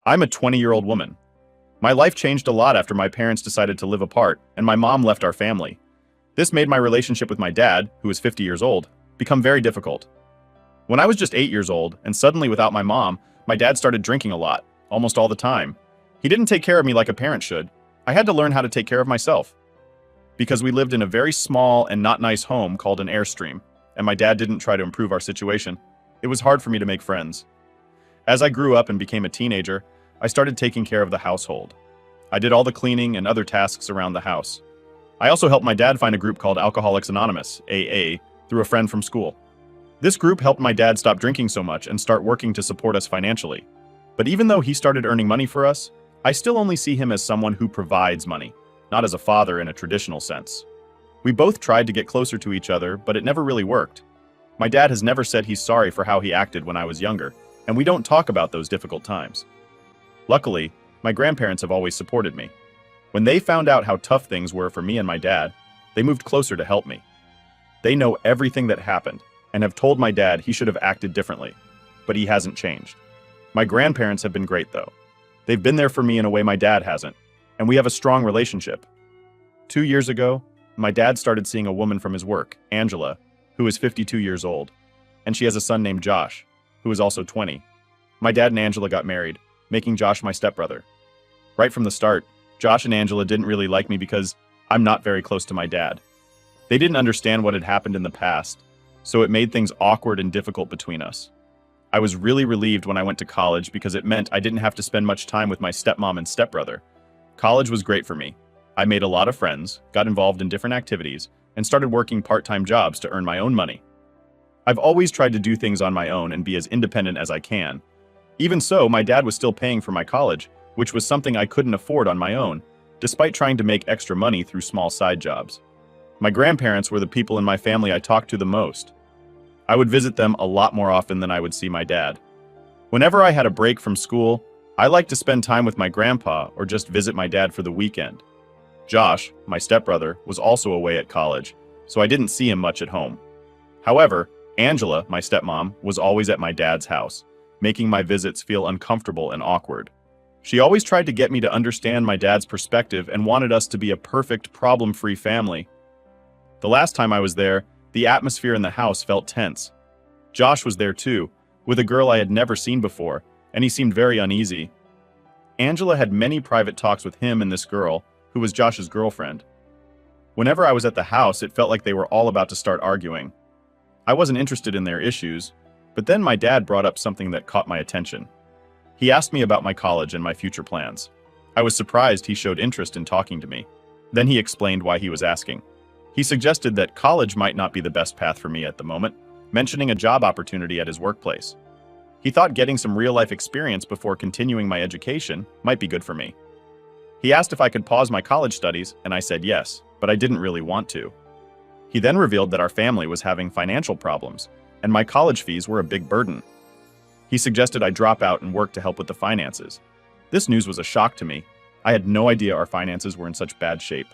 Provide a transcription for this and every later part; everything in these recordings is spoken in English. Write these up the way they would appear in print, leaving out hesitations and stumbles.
I'm a 20-year-old woman. My life changed a lot after my parents decided to live apart and my mom left our family. This made my relationship with my dad, who is 50 years old, become very difficult. When I was just 8 years old and suddenly without my mom, my dad started drinking a lot, almost all the time. He didn't take care of me like a parent should. I had to learn how to take care of myself. Because we lived in a very small and not nice home called an Airstream, and my dad didn't try to improve our situation, it was hard for me to make friends. As I grew up and became a teenager, I started taking care of the household. I did all the cleaning and other tasks around the house. I also helped my dad find a group called Alcoholics Anonymous, AA, through a friend from school. This group helped my dad stop drinking so much and start working to support us financially. But even though he started earning money for us, I still only see him as someone who provides money, not as a father in a traditional sense. We both tried to get closer to each other, but it never really worked. My dad has never said he's sorry for how he acted when I was younger, and we don't talk about those difficult times. Luckily, my grandparents have always supported me. When they found out how tough things were for me and my dad, they moved closer to help me. They know everything that happened and have told my dad he should have acted differently, but he hasn't changed. My grandparents have been great though. They've been there for me in a way my dad hasn't, and we have a strong relationship. 2 years ago, my dad started seeing a woman from his work, Angela, who is 52 years old, and she has a son named Josh, who is also 20. My dad and Angela got married, making Josh my stepbrother. Right from the start, Josh and Angela didn't really like me because I'm not very close to my dad. They didn't understand what had happened in the past, so it made things awkward and difficult between us. I was really relieved when I went to college because it meant I didn't have to spend much time with my stepmom and stepbrother. College was great for me. I made a lot of friends, got involved in different activities, and started working part-time jobs to earn my own money. I've always tried to do things on my own and be as independent as I can. Even so, my dad was still paying for my college, which was something I couldn't afford on my own, despite trying to make extra money through small side jobs. My grandparents were the people in my family I talked to the most. I would visit them a lot more often than I would see my dad. Whenever I had a break from school, I liked to spend time with my grandpa or just visit my dad for the weekend. Josh, my stepbrother, was also away at college, so I didn't see him much at home. However, Angela, my stepmom, was always at my dad's house, making my visits feel uncomfortable and awkward. She always tried to get me to understand my dad's perspective and wanted us to be a perfect, problem-free family. The last time I was there, the atmosphere in the house felt tense. Josh was there too, with a girl I had never seen before, and he seemed very uneasy. Angela had many private talks with him and this girl, who was Josh's girlfriend. Whenever I was at the house, it felt like they were all about to start arguing. I wasn't interested in their issues, but then my dad brought up something that caught my attention. He asked me about my college and my future plans. I was surprised he showed interest in talking to me. Then he explained why he was asking. He suggested that college might not be the best path for me at the moment, mentioning a job opportunity at his workplace. He thought getting some real-life experience before continuing my education might be good for me. He asked if I could pause my college studies, and I said yes, but I didn't really want to. He then revealed that our family was having financial problems, and my college fees were a big burden. He suggested I drop out and work to help with the finances. This news was a shock to me. I had no idea our finances were in such bad shape.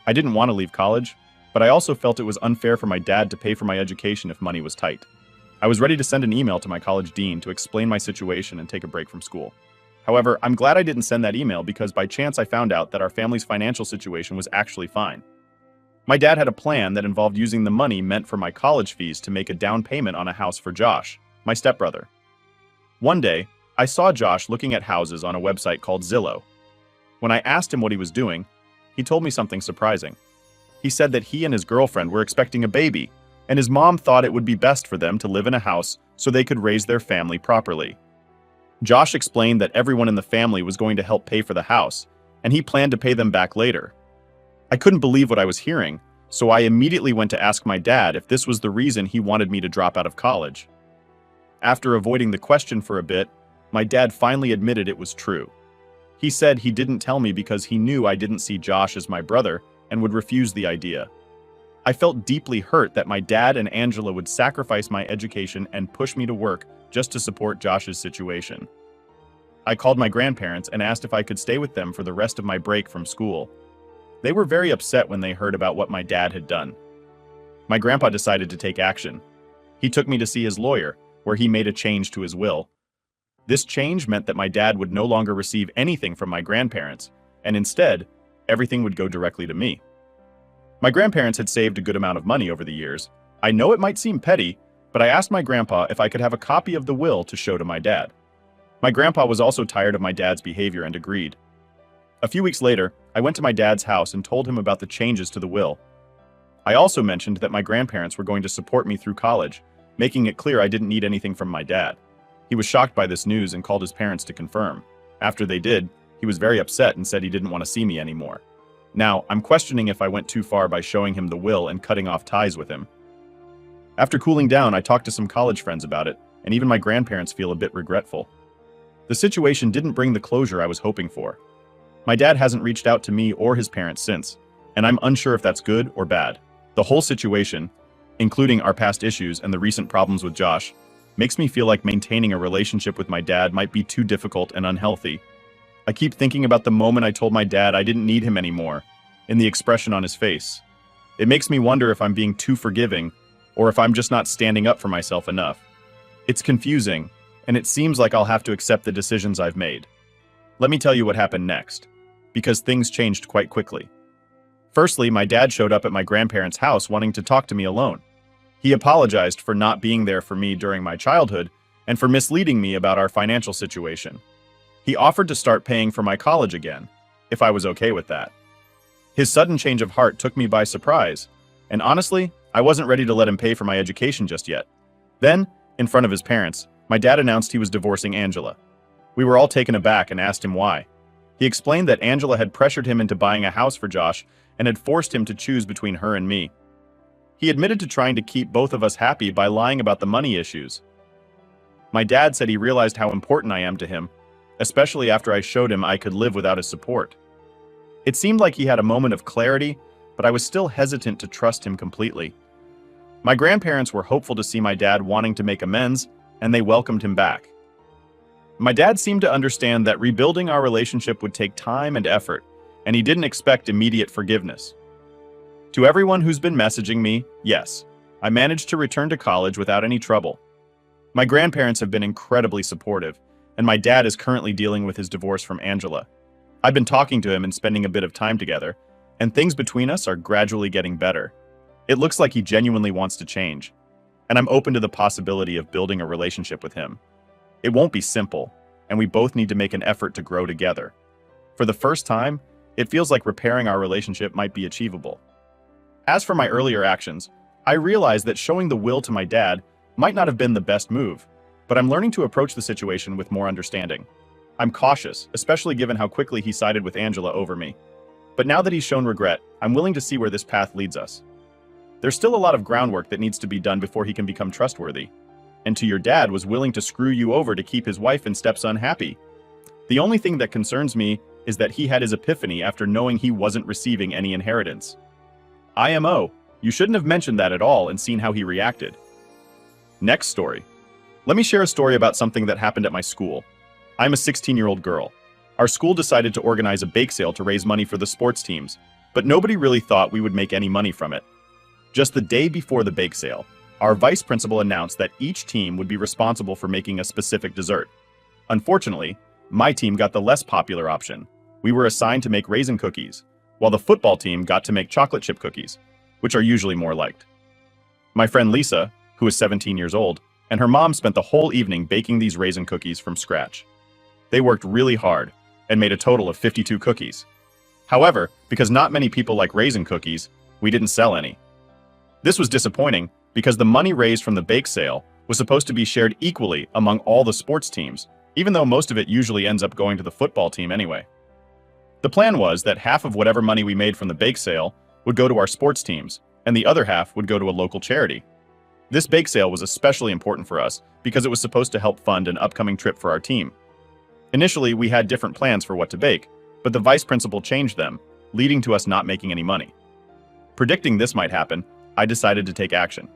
I didn't want to leave college, but I also felt it was unfair for my dad to pay for my education if money was tight. I was ready to send an email to my college dean to explain my situation and take a break from school. However, I'm glad I didn't send that email because by chance I found out that our family's financial situation was actually fine. My dad had a plan that involved using the money meant for my college fees to make a down payment on a house for Josh, my stepbrother. One day, I saw Josh looking at houses on a website called Zillow. When I asked him what he was doing, he told me something surprising. He said that he and his girlfriend were expecting a baby, and his mom thought it would be best for them to live in a house so they could raise their family properly. Josh explained that everyone in the family was going to help pay for the house, and he planned to pay them back later. I couldn't believe what I was hearing, so I immediately went to ask my dad if this was the reason he wanted me to drop out of college. After avoiding the question for a bit, my dad finally admitted it was true. He said he didn't tell me because he knew I didn't see Josh as my brother and would refuse the idea. I felt deeply hurt that my dad and Angela would sacrifice my education and push me to work just to support Josh's situation. I called my grandparents and asked if I could stay with them for the rest of my break from school. They were very upset when they heard about what my dad had done. My grandpa decided to take action. He took me to see his lawyer, where he made a change to his will. This change meant that my dad would no longer receive anything from my grandparents, and instead, everything would go directly to me. My grandparents had saved a good amount of money over the years. I know it might seem petty, but I asked my grandpa if I could have a copy of the will to show to my dad. My grandpa was also tired of my dad's behavior and agreed. A few weeks later, I went to my dad's house and told him about the changes to the will. I also mentioned that my grandparents were going to support me through college, making it clear I didn't need anything from my dad. He was shocked by this news and called his parents to confirm. After they did, he was very upset and said he didn't want to see me anymore. Now, I'm questioning if I went too far by showing him the will and cutting off ties with him. After cooling down, I talked to some college friends about it, and even my grandparents feel a bit regretful. The situation didn't bring the closure I was hoping for. My dad hasn't reached out to me or his parents since, and I'm unsure if that's good or bad. The whole situation, including our past issues and the recent problems with Josh, makes me feel like maintaining a relationship with my dad might be too difficult and unhealthy. I keep thinking about the moment I told my dad I didn't need him anymore, and the expression on his face. It makes me wonder if I'm being too forgiving, or if I'm just not standing up for myself enough. It's confusing, and it seems like I'll have to accept the decisions I've made. Let me tell you what happened next, because things changed quite quickly. Firstly, my dad showed up at my grandparents' house wanting to talk to me alone. He apologized for not being there for me during my childhood and for misleading me about our financial situation. He offered to start paying for my college again, if I was okay with that. His sudden change of heart took me by surprise, and honestly, I wasn't ready to let him pay for my education just yet. Then, in front of his parents, my dad announced he was divorcing Angela. We were all taken aback and asked him why. He explained that Angela had pressured him into buying a house for Josh and had forced him to choose between her and me. He admitted to trying to keep both of us happy by lying about the money issues. My dad said he realized how important I am to him, especially after I showed him I could live without his support. It seemed like he had a moment of clarity, but I was still hesitant to trust him completely. My grandparents were hopeful to see my dad wanting to make amends, and they welcomed him back. My dad seemed to understand that rebuilding our relationship would take time and effort, and he didn't expect immediate forgiveness. To everyone who's been messaging me, yes, I managed to return to college without any trouble. My grandparents have been incredibly supportive, and my dad is currently dealing with his divorce from Angela. I've been talking to him and spending a bit of time together, and things between us are gradually getting better. It looks like he genuinely wants to change, and I'm open to the possibility of building a relationship with him. It won't be simple, and we both need to make an effort to grow together. For the first time, it feels like repairing our relationship might be achievable. As for my earlier actions, I realized that showing the will to my dad might not have been the best move, but I'm learning to approach the situation with more understanding. I'm cautious, especially given how quickly he sided with Angela over me. But now that he's shown regret, I'm willing to see where this path leads us. There's still a lot of groundwork that needs to be done before he can become trustworthy. And to your dad was willing to screw you over to keep his wife and stepson happy. The only thing that concerns me is that he had his epiphany after knowing he wasn't receiving any inheritance. IMO, you shouldn't have mentioned that at all and seen how he reacted. Next story. Let me share a story about something that happened at my school. I'm a 16-year-old girl. Our school decided to organize a bake sale to raise money for the sports teams, but nobody really thought we would make any money from it. Just the day before the bake sale, our vice principal announced that each team would be responsible for making a specific dessert. Unfortunately, my team got the less popular option. We were assigned to make raisin cookies, while the football team got to make chocolate chip cookies, which are usually more liked. My friend Lisa, who is 17 years old, and her mom spent the whole evening baking these raisin cookies from scratch. They worked really hard and made a total of 52 cookies. However, because not many people like raisin cookies, we didn't sell any. This was disappointing because the money raised from the bake sale was supposed to be shared equally among all the sports teams, even though most of it usually ends up going to the football team anyway. The plan was that half of whatever money we made from the bake sale would go to our sports teams, and the other half would go to a local charity. This bake sale was especially important for us because it was supposed to help fund an upcoming trip for our team. Initially, we had different plans for what to bake, but the vice principal changed them, leading to us not making any money. Predicting this might happen, I decided to take action.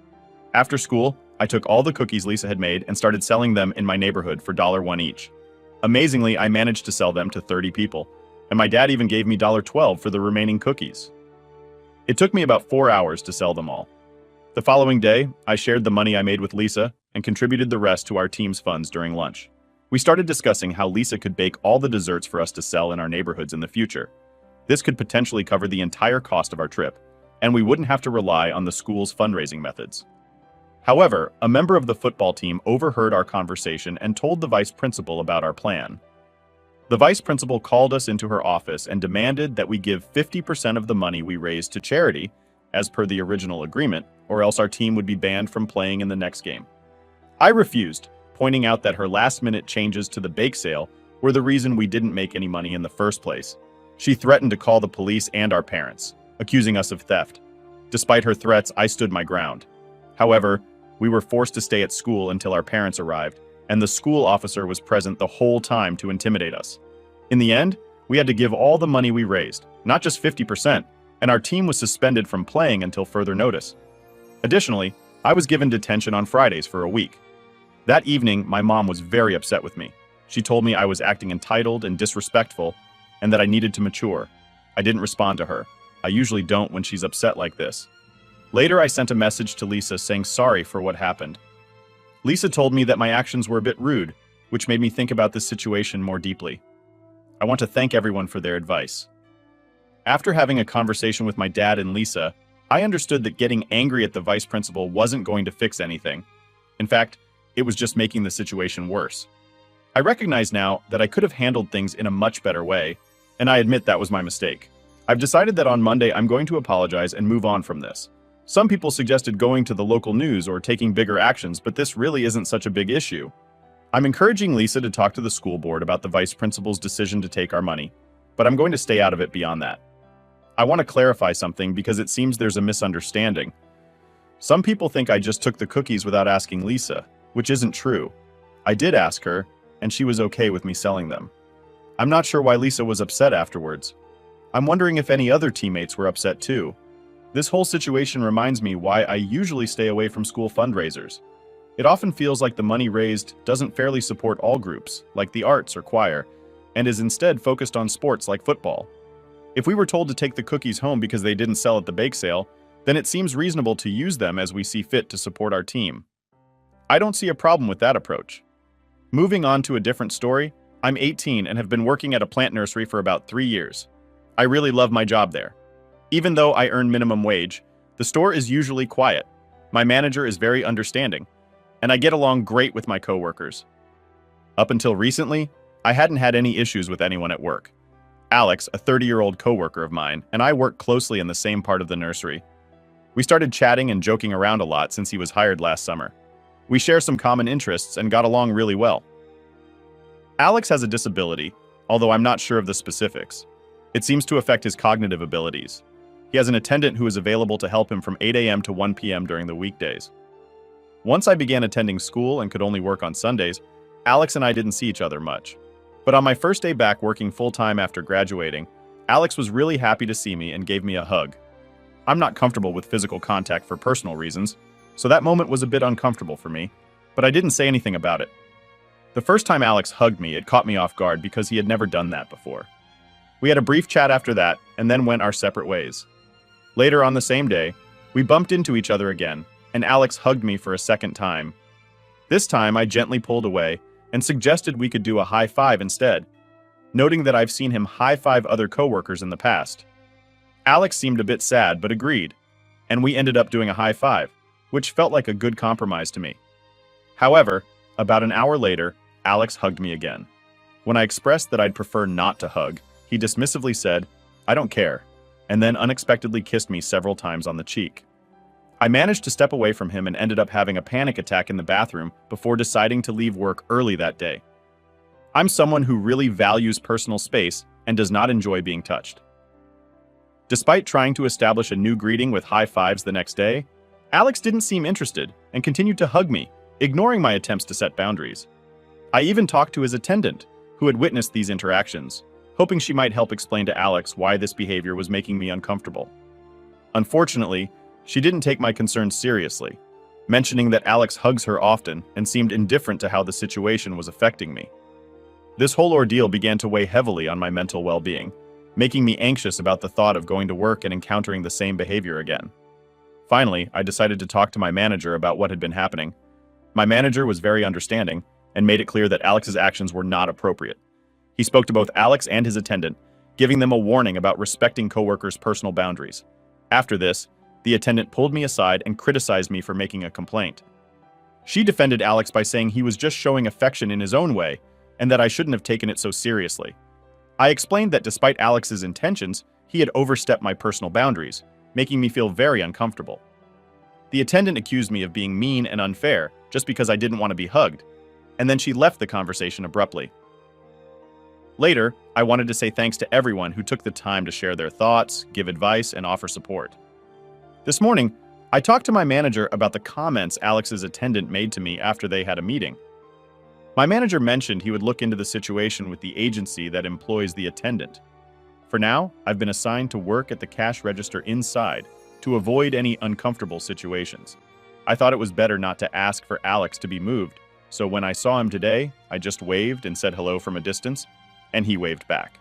After school, I took all the cookies Lisa had made and started selling them in my neighborhood for $1 each. Amazingly, I managed to sell them to 30 people, and my dad even gave me $12 for the remaining cookies. It took me about 4 hours to sell them all. The following day, I shared the money I made with Lisa and contributed the rest to our team's funds during lunch. We started discussing how Lisa could bake all the desserts for us to sell in our neighborhoods in the future. This could potentially cover the entire cost of our trip, and we wouldn't have to rely on the school's fundraising methods. However, a member of the football team overheard our conversation and told the vice principal about our plan. The vice principal called us into her office and demanded that we give 50% of the money we raised to charity, as per the original agreement, or else our team would be banned from playing in the next game. I refused, pointing out that her last-minute changes to the bake sale were the reason we didn't make any money in the first place. She threatened to call the police and our parents, accusing us of theft. Despite her threats, I stood my ground. However, we were forced to stay at school until our parents arrived, and the school officer was present the whole time to intimidate us. In the end, we had to give all the money we raised, not just 50%, and our team was suspended from playing until further notice. Additionally, I was given detention on Fridays for a week. That evening, my mom was very upset with me. She told me I was acting entitled and disrespectful, and that I needed to mature. I didn't respond to her. I usually don't when she's upset like this. Later, I sent a message to Lisa saying sorry for what happened. Lisa told me that my actions were a bit rude, which made me think about this situation more deeply. I want to thank everyone for their advice. After having a conversation with my dad and Lisa, I understood that getting angry at the vice principal wasn't going to fix anything. In fact, it was just making the situation worse. I recognize now that I could have handled things in a much better way, and I admit that was my mistake. I've decided that on Monday I'm going to apologize and move on from this. Some people suggested going to the local news or taking bigger actions, but this really isn't such a big issue. I'm encouraging Lisa to talk to the school board about the vice principal's decision to take our money, but I'm going to stay out of it beyond that. I want to clarify something because it seems there's a misunderstanding. Some people think I just took the cookies without asking Lisa, which isn't true. I did ask her, and she was okay with me selling them. I'm not sure why Lisa was upset afterwards. I'm wondering if any other teammates were upset too. This whole situation reminds me why I usually stay away from school fundraisers. It often feels like the money raised doesn't fairly support all groups, like the arts or choir, and is instead focused on sports like football. If we were told to take the cookies home because they didn't sell at the bake sale, then it seems reasonable to use them as we see fit to support our team. I don't see a problem with that approach. Moving on to a different story, I'm 18 and have been working at a plant nursery for about 3 years. I really love my job there. Even though I earn minimum wage, the store is usually quiet. My manager is very understanding, and I get along great with my coworkers. Up until recently, I hadn't had any issues with anyone at work. Alex, a 30-year-old coworker of mine, and I work closely in the same part of the nursery. We started chatting and joking around a lot since he was hired last summer. We share some common interests and got along really well. Alex has a disability, although I'm not sure of the specifics. It seems to affect his cognitive abilities. He has an attendant who is available to help him from 8 a.m. to 1 p.m. during the weekdays. Once I began attending school and could only work on Sundays, Alex and I didn't see each other much. But on my first day back working full-time after graduating, Alex was really happy to see me and gave me a hug. I'm not comfortable with physical contact for personal reasons, so that moment was a bit uncomfortable for me, but I didn't say anything about it. The first time Alex hugged me, it caught me off guard because he had never done that before. We had a brief chat after that and then went our separate ways. Later on the same day, we bumped into each other again, and Alex hugged me for a second time. This time, I gently pulled away and suggested we could do a high five instead, noting that I've seen him high five other coworkers in the past. Alex seemed a bit sad but agreed, and we ended up doing a high five, which felt like a good compromise to me. However, about an hour later, Alex hugged me again. When I expressed that I'd prefer not to hug, he dismissively said, "I don't care," and then unexpectedly kissed me several times on the cheek. I managed to step away from him and ended up having a panic attack in the bathroom before deciding to leave work early that day. I'm someone who really values personal space and does not enjoy being touched. Despite trying to establish a new greeting with high fives the next day, Alex didn't seem interested and continued to hug me, ignoring my attempts to set boundaries. I even talked to his attendant, who had witnessed these interactions, hoping she might help explain to Alex why this behavior was making me uncomfortable. Unfortunately, she didn't take my concerns seriously, mentioning that Alex hugs her often and seemed indifferent to how the situation was affecting me. This whole ordeal began to weigh heavily on my mental well-being, making me anxious about the thought of going to work and encountering the same behavior again. Finally, I decided to talk to my manager about what had been happening. My manager was very understanding, and made it clear that Alex's actions were not appropriate. He spoke to both Alex and his attendant, giving them a warning about respecting coworkers' personal boundaries. After this, the attendant pulled me aside and criticized me for making a complaint. She defended Alex by saying he was just showing affection in his own way and that I shouldn't have taken it so seriously. I explained that despite Alex's intentions, he had overstepped my personal boundaries, making me feel very uncomfortable. The attendant accused me of being mean and unfair just because I didn't want to be hugged, and then she left the conversation abruptly. Later, I wanted to say thanks to everyone who took the time to share their thoughts, give advice, and offer support. This morning, I talked to my manager about the comments Alex's attendant made to me after they had a meeting. My manager mentioned he would look into the situation with the agency that employs the attendant. For now, I've been assigned to work at the cash register inside to avoid any uncomfortable situations. I thought it was better not to ask for Alex to be moved, so when I saw him today, I just waved and said hello from a distance, and he waved back.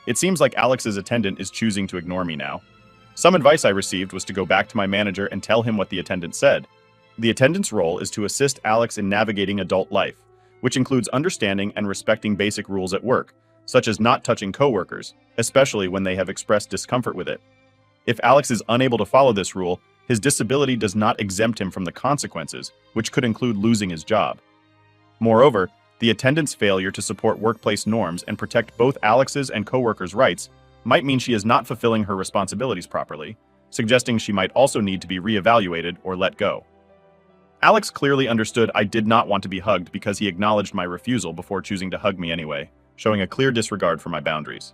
It seems like Alex's attendant is choosing to ignore me now. Some advice I received was to go back to my manager and tell him what the attendant said. The attendant's role is to assist Alex in navigating adult life, which includes understanding and respecting basic rules at work, such as not touching coworkers, especially when they have expressed discomfort with it. If Alex is unable to follow this rule, his disability does not exempt him from the consequences, which could include losing his job. Moreover, the attendant's failure to support workplace norms and protect both Alex's and coworkers' rights might mean she is not fulfilling her responsibilities properly, suggesting she might also need to be reevaluated or let go. Alex clearly understood I did not want to be hugged because he acknowledged my refusal before choosing to hug me anyway, showing a clear disregard for my boundaries.